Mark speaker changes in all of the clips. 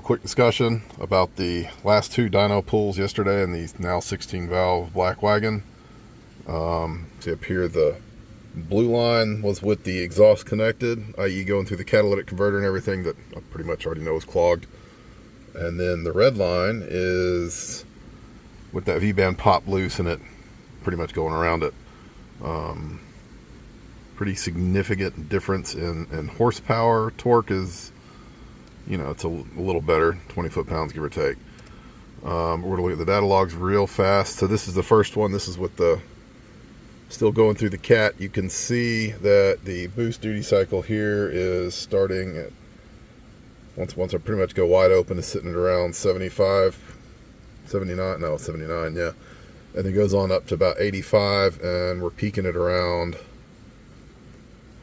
Speaker 1: quick discussion about the last two dyno pulls yesterday and the now 16 valve black wagon. See up here, the blue line was with the exhaust connected, i.e. going through the catalytic converter and everything that I pretty much already know is clogged. And then the red line is with that V-band popped loose and it pretty much going around it. Pretty significant difference in horsepower. Torque is, you know, it's a little better, 20 foot-pounds give or take. We're going to look at the data logs real fast. So this is the first one. This is with the still going through the cat. You can see that the boost duty cycle here is starting at, once I pretty much go wide open, is sitting at around 75, 79, no, 79, yeah. And it goes on up to about 85, and we're peaking at around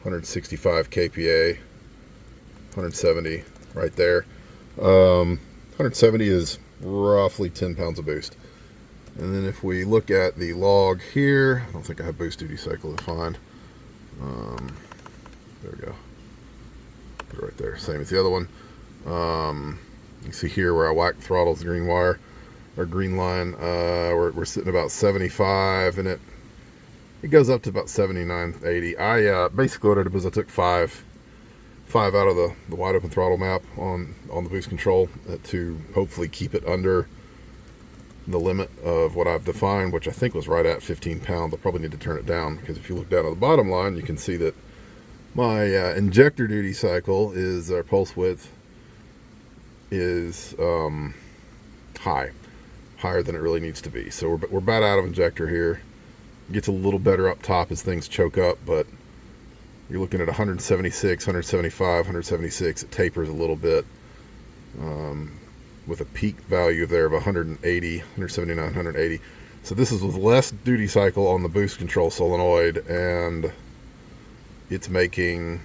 Speaker 1: 165 kPa, 170 right there. 170 is roughly 10 pounds of boost. And then if we look at the log here, I don't think I have boost duty cycle defined. There we go. Put it right there, same as the other one. You see here where I whack throttles the green wire or green line. We're sitting about 75, and it goes up to about 79, 80. I basically what I did was I took five out of the wide open throttle map on the boost control to hopefully keep it under the limit of what I've defined, which I think was right at 15 pounds. I'll probably need to turn it down, because if you look down at the bottom line, you can see that my injector duty cycle is, our pulse width is higher than it really needs to be. So we're about out of injector here. It gets a little better up top as things choke up, but you're looking at 176, 175, 176. It tapers a little bit with a peak value there of 180, 179, 180. So this is with less duty cycle on the boost control solenoid, and it's making,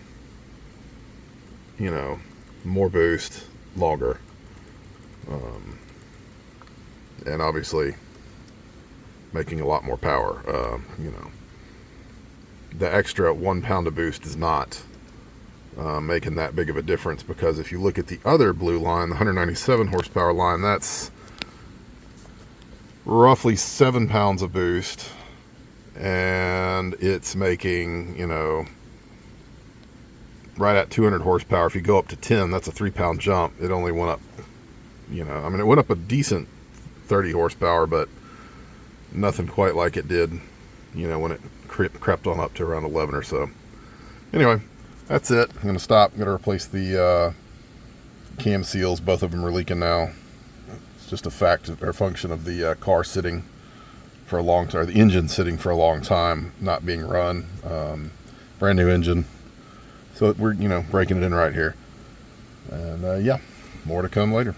Speaker 1: you know, more boost longer. And obviously making a lot more power. You know, the extra 1 pound of boost is not making that big of a difference, because if you look at the other blue line, the 197 horsepower line, that's roughly 7 pounds of boost, and it's making, you know, right at 200 horsepower. If you go up to 10, that's a 3 pound jump. It only went up, you know, I mean, it went up a decent 30 horsepower, but nothing quite like it did, you know, when it crept on up to around 11 or so. Anyway, that's it. I'm going to stop. I'm going to replace the cam seals. Both of them are leaking now. It's just a fact or function of the car sitting for a long time, or the engine sitting for a long time, not being run. Brand new engine. So we're, you know, breaking it in right here. And yeah, more to come later.